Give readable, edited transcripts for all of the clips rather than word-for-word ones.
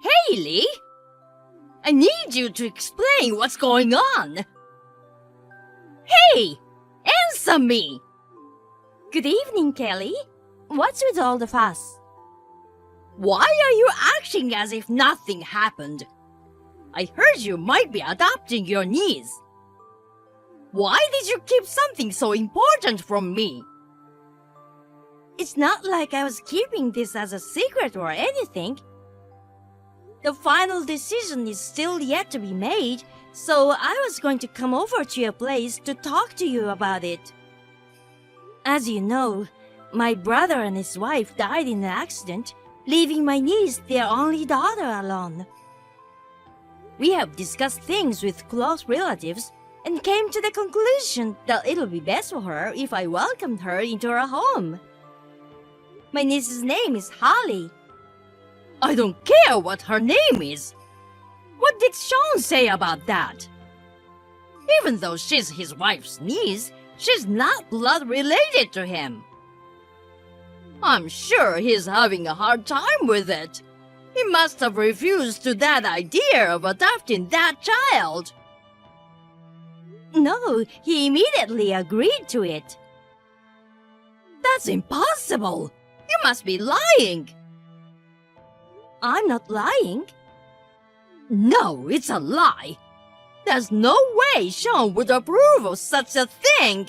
Hailey? I need you to explain what's going on. Hey! Answer me! Good evening, Kelly. What's with all the fuss? Why are you acting as if nothing happened? I heard you might be adopting your niece. Why did you keep something so important from me? It's not like I was keeping this as a secret or anything. The final decision is still yet to be made, so I was going to come over to your place to talk to you about it. As you know, my brother and his wife died in an accident, leaving my niece, their only daughter, alone. We have discussed things with close relatives and came to the conclusion that it'll be best for her if I welcomed her into our home. My niece's name is Holly. I don't care what her name is. What did Sean say about that? Even though she's his wife's niece, she's not blood related to him. I'm sure he's having a hard time with it. He must have refused to that idea of adopting that child. No, he immediately agreed to it. That's impossible. You must be lying. I'm not lying. No, it's a lie. There's no way Sean would approve of such a thing.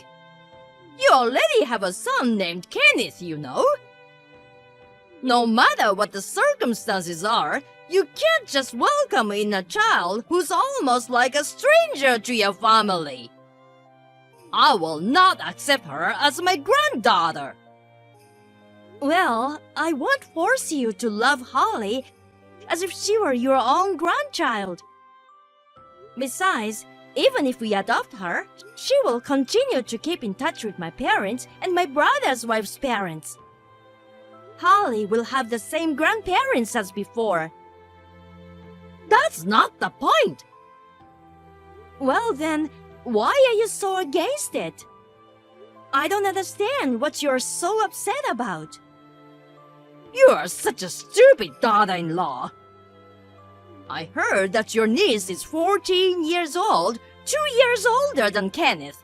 You already have a son named Kenneth, you know. No matter what the circumstances are, you can't just welcome in a child who's almost like a stranger to your family. I will not accept her as my granddaughter. Well, I won't force you to love Holly as if she were your own grandchild. Besides, even if we adopt her, she will continue to keep in touch with my parents and my brother's wife's parents. Holly will have the same grandparents as before. That's not the point. Well then, why are you so against it? I don't understand what you're so upset about. You are such a stupid daughter-in-law. I heard that your niece is 14 years old, 2 years older than Kenneth.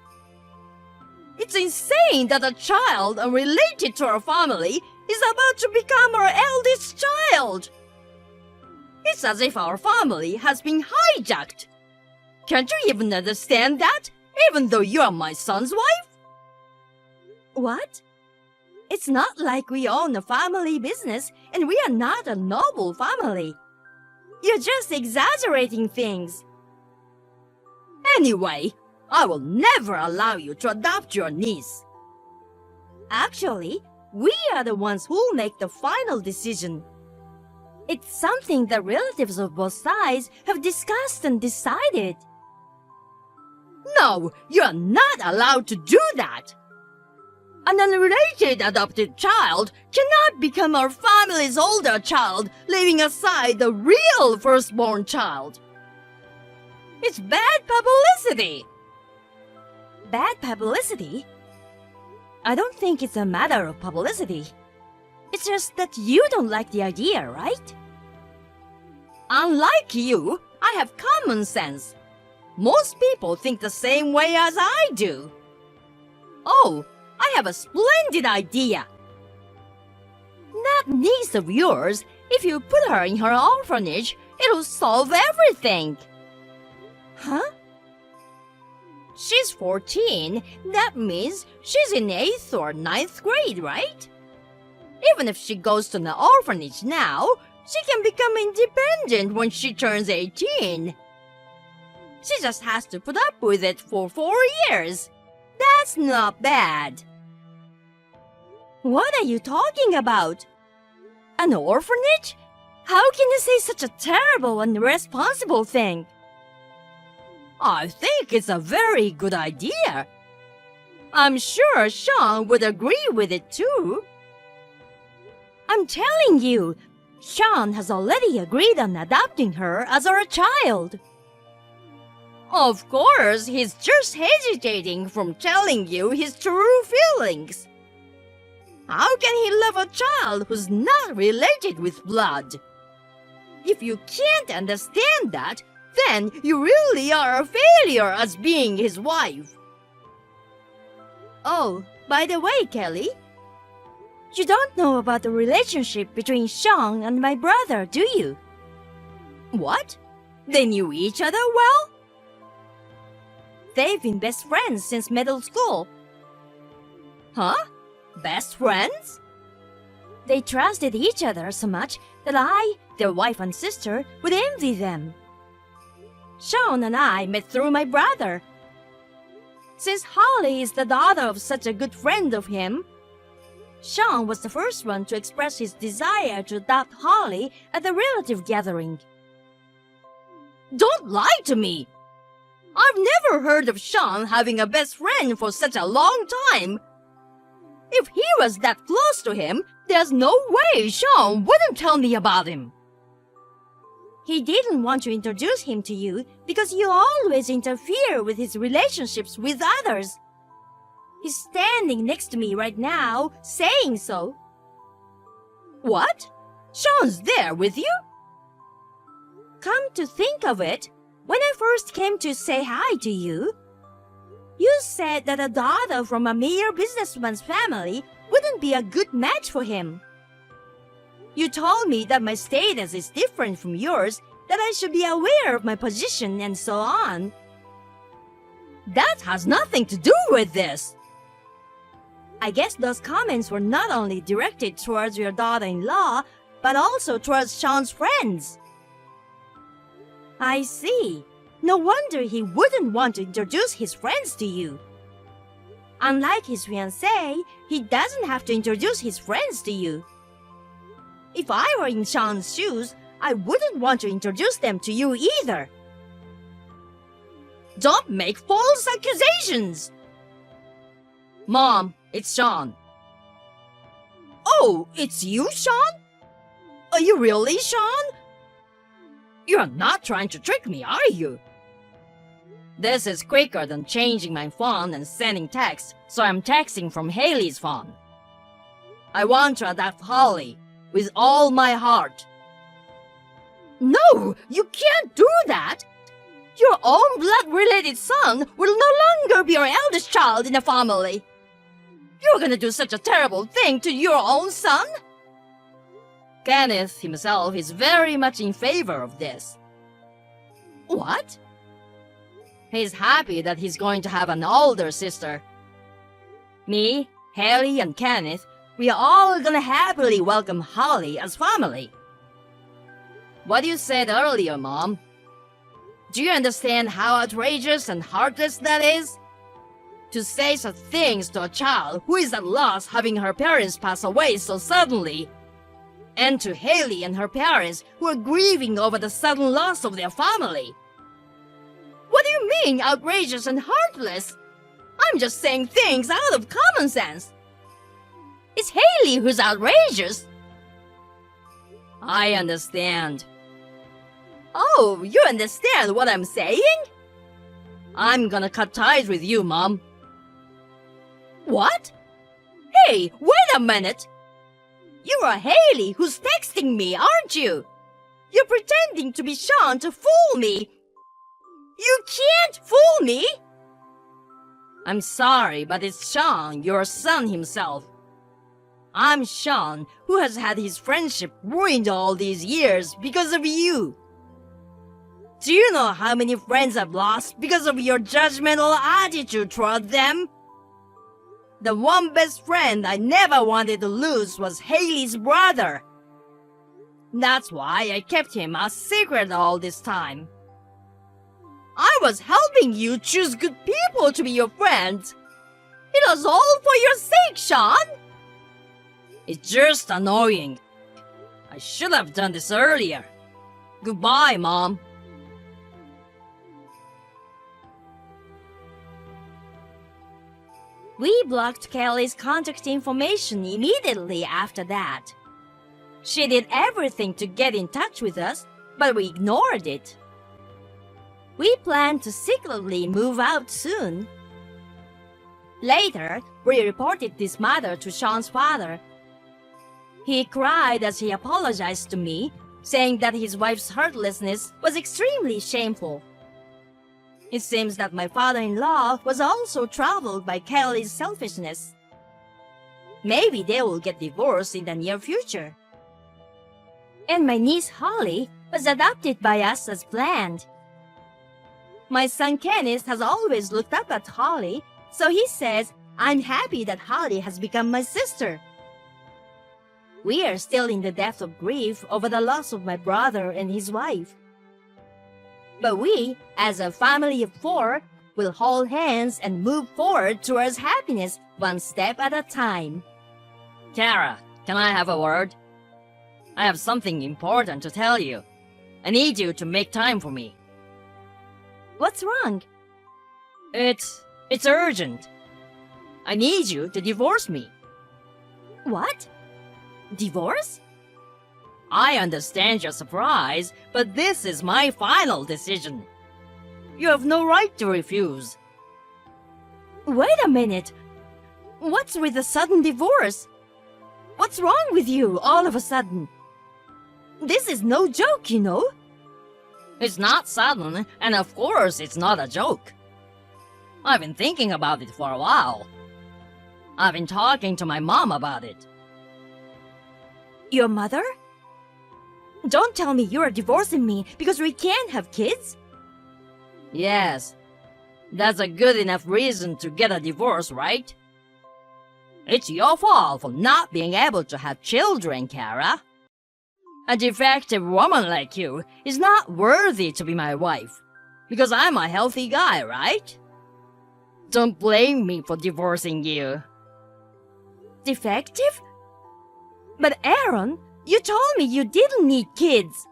It's insane that a child unrelated to our family is about to become our eldest child. It's as if our family has been hijacked. Can't you even understand that, even though you are my son's wife? What? It's not like we own a family business and we are not a noble family. You're just exaggerating things. Anyway, I will never allow you to adopt your niece. Actually, we are the ones who'll make the final decision. It's something the relatives of both sides have discussed and decided. No, you're not allowed to do that. An unrelated adopted child cannot become our family's older child, leaving aside the real firstborn child. It's bad publicity. Bad publicity? I don't think it's a matter of publicity. It's just that you don't like the idea, right? Unlike you, I have common sense. Most people think the same way as I do. Oh, I have a splendid idea. That niece of yours, if you put her in her orphanage, it'll solve everything. Huh? She's 14. That means she's in 8th or 9th grade, right? Even if she goes to an orphanage now, she can become independent when she turns 18. She just has to put up with it for 4 years. That's not bad. What are you talking about? An orphanage? How can you say such a terrible and irresponsible thing? I think it's a very good idea. I'm sure Sean would agree with it too. I'm telling you, Sean has already agreed on adopting her as our child. Of course, he's just hesitating from telling you his true feelings. How can he love a child who's not related with blood? If you can't understand that, then you really are a failure as being his wife. Oh, by the way, Kelly, you don't know about the relationship between Sean and my brother, do you? What? They knew each other well? They've been best friends since middle school. Huh? Best friends? They trusted each other so much that I, their wife and sister, would envy them. Sean and I met through my brother. Since Holly is the daughter of such a good friend of him, Sean was the first one to express his desire to adopt Holly at the relative gathering. Don't lie to me! I've never heard of Sean having a best friend for such a long time. If he was that close to him, there's no way Sean wouldn't tell me about him. He didn't want to introduce him to you because you always interfere with his relationships with others. He's standing next to me right now, saying so. What? Sean's there with you? Come to think of it, when I first came to say hi to you, you said that a daughter from a mere businessman's family wouldn't be a good match for him. You told me that my status is different from yours, that I should be aware of my position and so on. That has nothing to do with this. I guess those comments were not only directed towards your daughter-in-law, but also towards Sean's friends. I see. No wonder he wouldn't want to introduce his friends to you. Unlike his fiancée, he doesn't have to introduce his friends to you. If I were in Sean's shoes, I wouldn't want to introduce them to you either. Don't make false accusations! Mom, it's Sean. Oh, it's you, Sean? Are you really Sean? You're not trying to trick me, are you? This is quicker than changing my phone and sending texts, so I'm texting from Haley's phone. I want to adopt Holly with all my heart. No, you can't do that! Your own blood-related son will no longer be your eldest child in the family. You're gonna do such a terrible thing to your own son? Kenneth himself is very much in favor of this. What? He's happy that he's going to have an older sister. Me, Haley, and Kenneth, we are all gonna happily welcome Holly as family. What you said earlier, Mom. Do you understand how outrageous and heartless that is? To say such things to a child who is at loss having her parents pass away so suddenly. And to Haley and her parents who are grieving over the sudden loss of their family. What do you mean, outrageous and heartless? I'm just saying things out of common sense. It's Haley who's outrageous. I understand. Oh, you understand what I'm saying? I'm gonna cut ties with you, Mom. What? Hey, wait a minute! You are Haley who's texting me, aren't you? You're pretending to be Sean to fool me. You can't fool me! I'm sorry, but it's Sean, your son himself. I'm Sean, who has had his friendship ruined all these years because of you. Do you know how many friends I've lost because of your judgmental attitude toward them? The one best friend I never wanted to lose was Haley's brother. That's why I kept him a secret all this time. I was helping you choose good people to be your friends. It was all for your sake, Sean. It's just annoying. I should have done this earlier. Goodbye, Mom. We blocked Kelly's contact information immediately after that. She did everything to get in touch with us, but we ignored it. We planned to secretly move out soon. Later, we reported this matter to Sean's father. He cried as he apologized to me, saying that his wife's heartlessness was extremely shameful. It seems that my father-in-law was also troubled by Kelly's selfishness. Maybe they will get divorced in the near future. And my niece Holly was adopted by us as planned. My son Kenneth has always looked up at Holly, so he says I'm happy that Holly has become my sister. We are still in the depth of grief over the loss of my brother and his wife. But we, as a family of 4, will hold hands and move forward towards happiness one step at a time. Kara, can I have a word? I have something important to tell you. I need you to make time for me. What's wrong? It's urgent. I need you to divorce me. What? Divorce? I understand your surprise, but this is my final decision. You have no right to refuse. Wait a minute. What's with the sudden divorce? What's wrong with you all of a sudden? This is no joke, you know. It's not sudden, and of course it's not a joke. I've been thinking about it for a while. I've been talking to my mom about it. Your mother? Don't tell me you're divorcing me because we can't have kids. Yes, that's a good enough reason to get a divorce, right? It's your fault for not being able to have children, Kara. A defective woman like you is not worthy to be my wife, because I'm a healthy guy, right? Don't blame me for divorcing you. Defective? But Aaron, you told me you didn't need kids.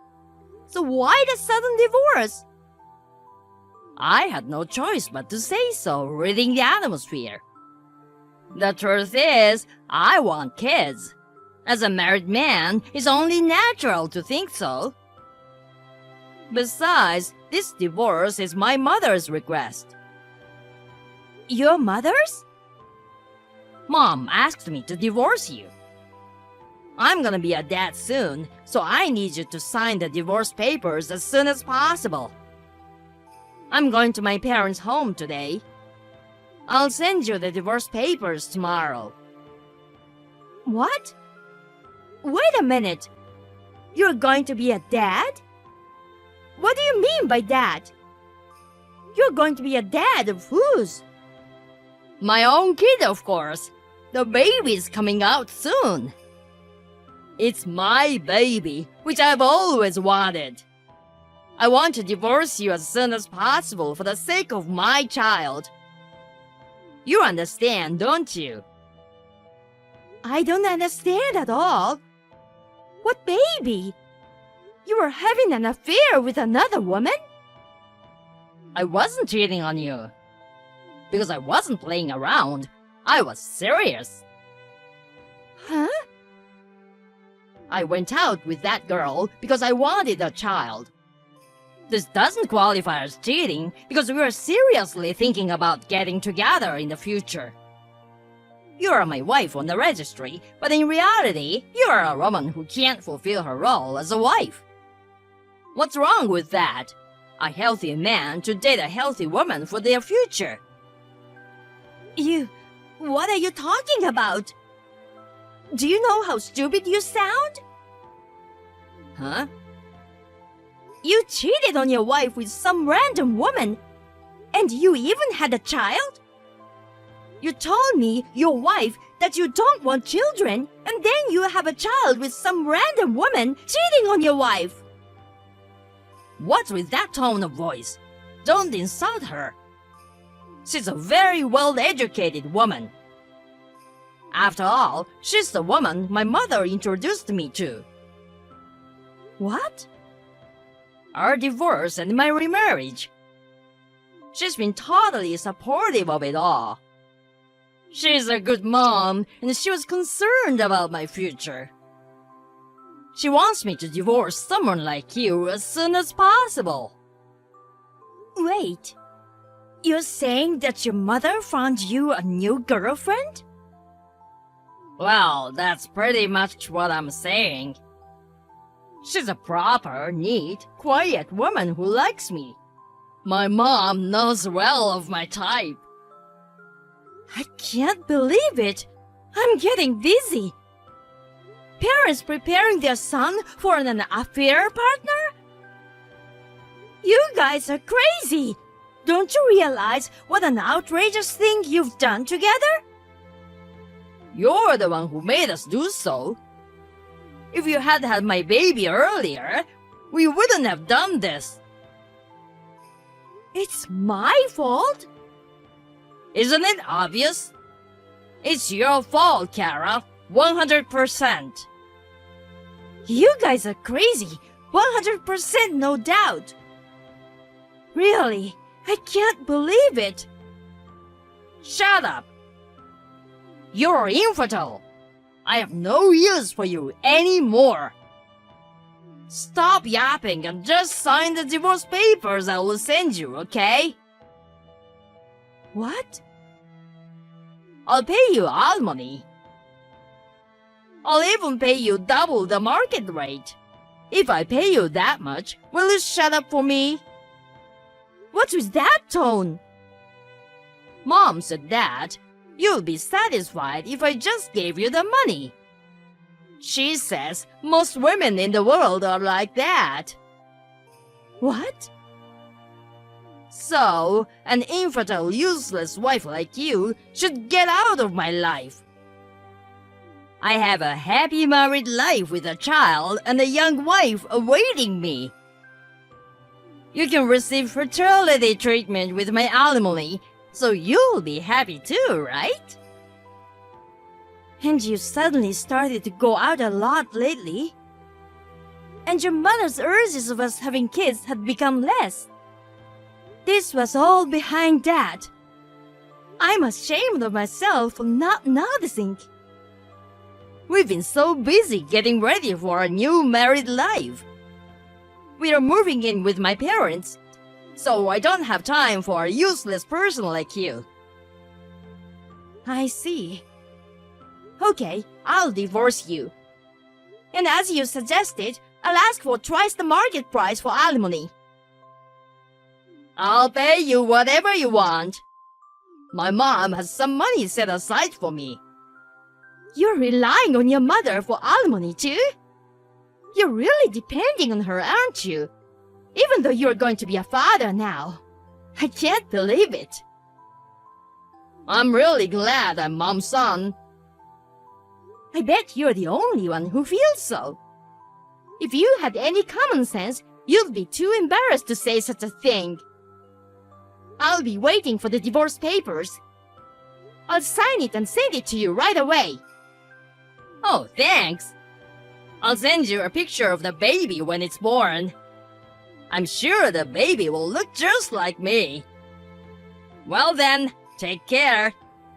So why the sudden divorce? I had no choice but to say so, reading the atmosphere. The truth is, I want kids. As a married man, it's only natural to think so. Besides, this divorce is my mother's request. Your mother's? Mom asked me to divorce you. I'm gonna be a dad soon, so I need you to sign the divorce papers as soon as possible. I'm going to my parents' home today. I'll send you the divorce papers tomorrow. What? Wait a minute. You're going to be a dad? What do you mean by that? You're going to be a dad of whose? My own kid, of course. The baby's coming out soon. It's my baby, which I've always wanted. I want to divorce you as soon as possible for the sake of my child. You understand, don't you? I don't understand at all. What baby? You were having an affair with another woman? I wasn't cheating on you. Because I wasn't playing around. I was serious. Huh? I went out with that girl because I wanted a child. This doesn't qualify as cheating because we were seriously thinking about getting together in the future. You are my wife on the registry, but in reality, you are a woman who can't fulfill her role as a wife. What's wrong with that? A healthy man to date a healthy woman for their future. What are you talking about? Do you know how stupid you sound? Huh? You cheated on your wife with some random woman, and you even had a child? You told me, your wife, that you don't want children, and then you have a child with some random woman cheating on your wife. What's with that tone of voice? Don't insult her. She's a very well-educated woman. After all, she's the woman my mother introduced me to. What? Our divorce and my remarriage. She's been totally supportive of it all. She's a good mom, and she was concerned about my future. She wants me to divorce someone like you as soon as possible. Wait, you're saying that your mother found you a new girlfriend? Well, that's pretty much what I'm saying. She's a proper, neat, quiet woman who likes me. My mom knows well of my type. I can't believe it. I'm getting dizzy. Parents preparing their son for an affair partner? You guys are crazy. Don't you realize what an outrageous thing you've done together? You're the one who made us do so. If you had had my baby earlier, we wouldn't have done this. It's my fault? Isn't it obvious? It's your fault, Kara. 100%. You guys are crazy. 100% no doubt. Really, I can't believe it. Shut up. You're infertile. I have no use for you anymore. Stop yapping and just sign the divorce papers I will send you, okay? What? I'll pay you alimony. I'll even pay you double the market rate. If I pay you that much, will you shut up for me? What's with that tone? Mom said that you'll be satisfied if I just gave you the money. She says most women in the world are like that. What? So, an infertile, useless wife like you should get out of my life. I have a happy married life with a child and a young wife awaiting me. You can receive fertility treatment with my alimony, so you'll be happy too, right? And you suddenly started to go out a lot lately. And your mother's urges of us having kids had become less. This was all behind that. I'm ashamed of myself for not noticing. We've been so busy getting ready for a new married life. We are moving in with my parents, so I don't have time for a useless person like you. I see. Okay, I'll divorce you. And as you suggested, I'll ask for twice the market price for alimony. I'll pay you whatever you want. My mom has some money set aside for me. You're relying on your mother for alimony too? You're really depending on her, aren't you? Even though you're going to be a father now. I can't believe it. I'm really glad I'm mom's son. I bet you're the only one who feels so. If you had any common sense, you'd be too embarrassed to say such a thing. I'll be waiting for the divorce papers. I'll sign it and send it to you right away. Oh, thanks. I'll send you a picture of the baby when it's born. I'm sure the baby will look just like me. Well then, take care.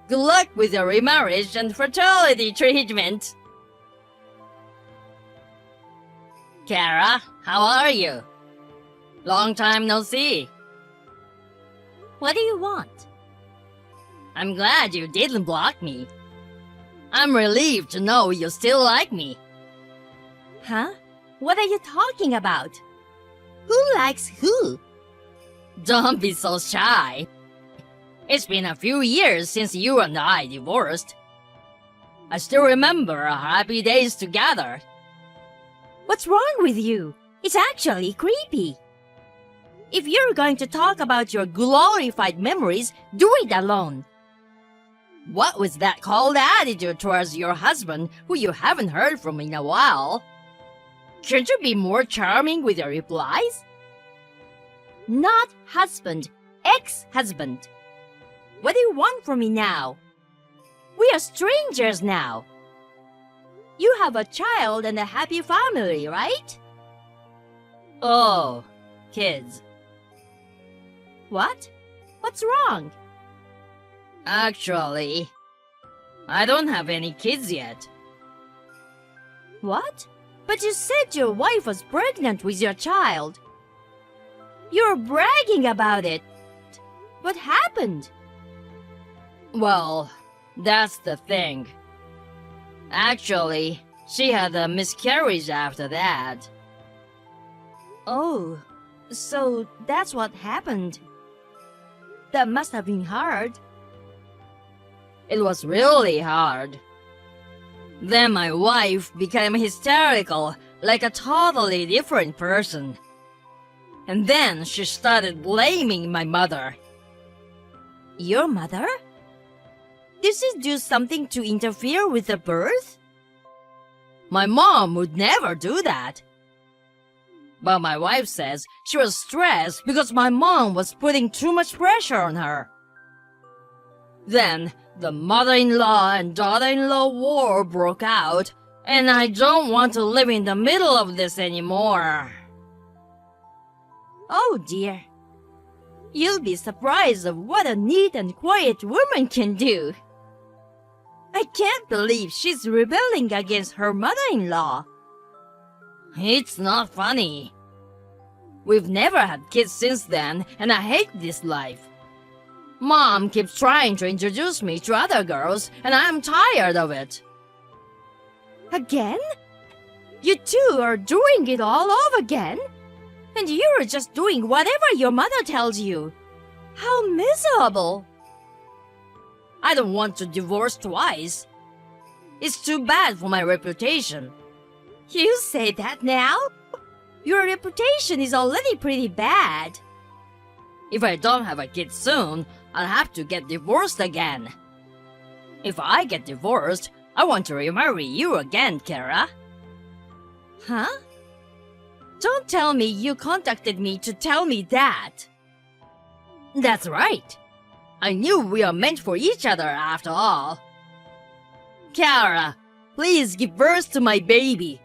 Good luck with your remarriage and fertility treatment. Kara, how are you? Long time no see. What do you want? I'm glad you didn't block me. I'm relieved to know you still like me. Huh? What are you talking about? Who likes who? Don't be so shy. It's been a few years since you and I divorced. I still remember our happy days together. What's wrong with you? It's actually creepy. If you're going to talk about your glorified memories, do it alone. What was that cold attitude towards your husband who you haven't heard from in a while? Can't you be more charming with your replies? Not husband, ex-husband. What do you want from me now? We are strangers now. You have a child and a happy family, right? Oh, kids. What? What's wrong? Actually, I don't have any kids yet. What? But you said your wife was pregnant with your child. You're bragging about it. What happened? Well, that's the thing. Actually, she had a miscarriage after that. Oh, so that's what happened. That must have been hard. It was really hard. Then my wife became hysterical, like a totally different person. And then she started blaming my mother. Your mother? Did she do something to interfere with the birth? My mom would never do that. But my wife says she was stressed because my mom was putting too much pressure on her. Then the mother-in-law and daughter-in-law war broke out, and I don't want to live in the middle of this anymore. Oh dear. You'll be surprised of what a neat and quiet woman can do. I can't believe she's rebelling against her mother-in-law. It's not funny. We've never had kids since then, and I hate this life. Mom keeps trying to introduce me to other girls, and I'm tired of it. Again? You two are doing it all over again? And you're just doing whatever your mother tells you. How miserable! I don't want to divorce twice. It's too bad for my reputation. You say that now? Your reputation is already pretty bad. If I don't have a kid soon, I'll have to get divorced again. If I get divorced, I want to remarry you again, Kara. Huh? Don't tell me you contacted me to tell me that. That's right. I knew we are meant for each other after all. Kara, please give birth to my baby.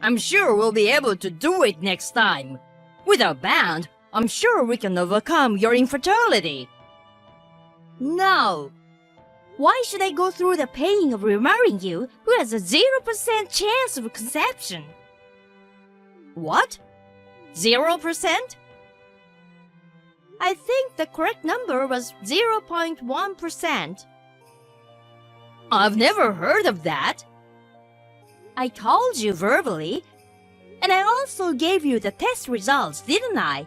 I'm sure we'll be able to do it next time. With our band, I'm sure we can overcome your infertility. No. Why should I go through the pain of remarrying you who has a 0% chance of conception? What? 0%? I think the correct number was 0.1%. I've never heard of that. I told you verbally, and I also gave you the test results, didn't I?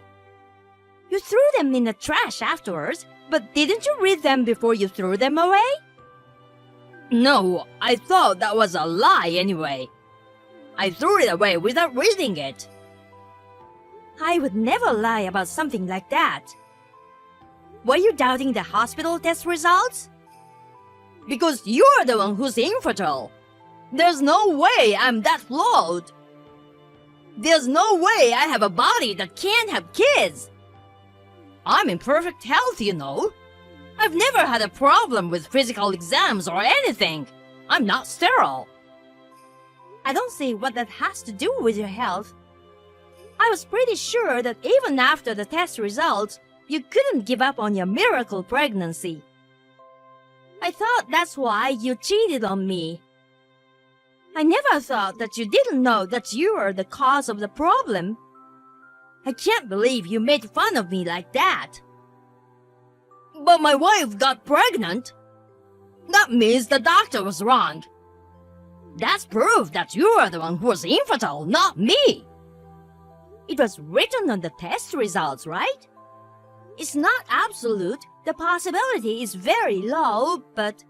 You threw them in the trash afterwards, but didn't you read them before you threw them away? No, I thought that was a lie anyway. I threw it away without reading it. I would never lie about something like that. Were you doubting the hospital test results? Because you're the one who's infertile. There's no way I'm that flawed. There's no way I have a body that can't have kids. I'm in perfect health, you know. I've never had a problem with physical exams or anything. I'm not sterile. I don't see what that has to do with your health. I was pretty sure that even after the test results, you couldn't give up on your miracle pregnancy. I thought that's why you cheated on me. I never thought that you didn't know that you were the cause of the problem. I can't believe you made fun of me like that. But my wife got pregnant. That means the doctor was wrong. That's proof that you are the one who was infertile, not me. It was written on the test results, right? It's not absolute. The possibility is very low, but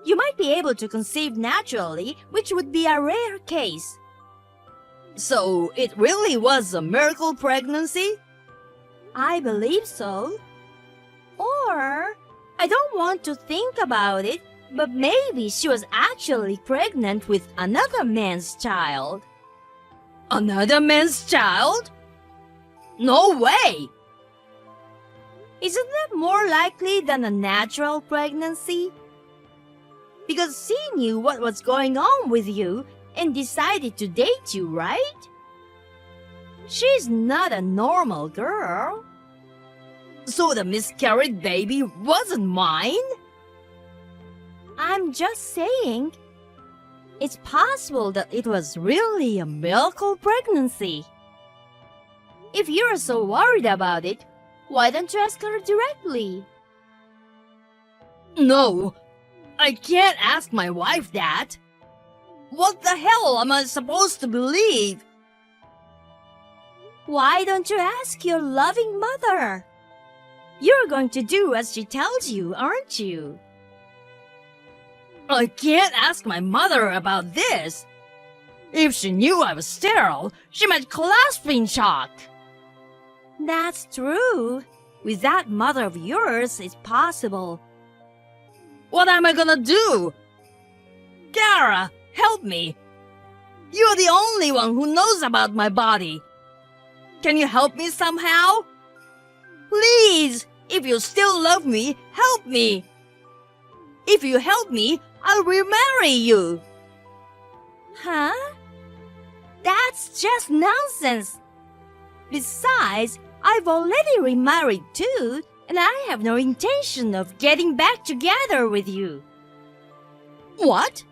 you might be able to conceive naturally, which would be a rare case. So it really was a miracle pregnancy? I believe so. Or, I don't want to think about it, but maybe she was actually pregnant with another man's child. Another man's child? No way! Isn't that more likely than a natural pregnancy? Because she knew what was going on with you and decided to date you, right? She's not a normal girl. So the miscarried baby wasn't mine? I'm just saying, it's possible that it was really a miracle pregnancy. If you're so worried about it, why don't you ask her directly? No, I can't ask my wife that. What the hell am I supposed to believe? Why don't you ask your loving mother? You're going to do as she tells you, aren't you? I can't ask my mother about this. If she knew I was sterile, she might collapse in shock. That's true. With that mother of yours, it's possible. What am I gonna do? Kara, help me. You're the only one who knows about my body. Can you help me somehow? Please, if you still love me, help me. If you help me, I'll remarry you. Huh? That's just nonsense. Besides, I've already remarried too, and I have no intention of getting back together with you. What?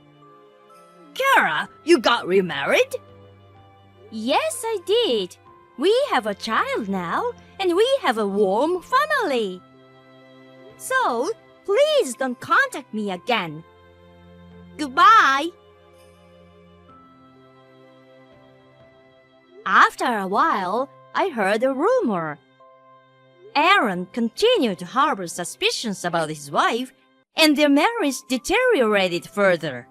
Kara, you got remarried? Yes, I did. We have a child now, and we have a warm family. So, please don't contact me again. Goodbye. After a while, I heard a rumor. Aaron continued to harbor suspicions about his wife, and their marriage deteriorated further.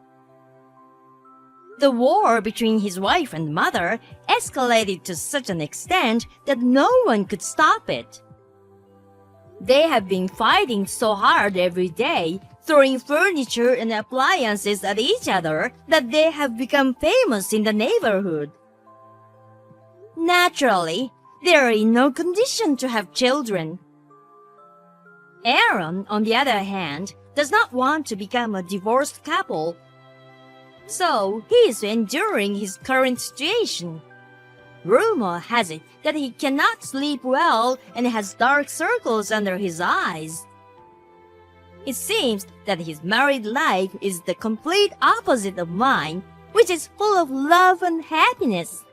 The war between his wife and mother escalated to such an extent that no one could stop it. They have been fighting so hard every day, throwing furniture and appliances at each other, that they have become famous in the neighborhood. Naturally, they are in no condition to have children. Aaron, on the other hand, does not want to become a divorced couple. So, he is enduring his current situation. Rumor has it that he cannot sleep well and has dark circles under his eyes. It seems that his married life is the complete opposite of mine, which is full of love and happiness.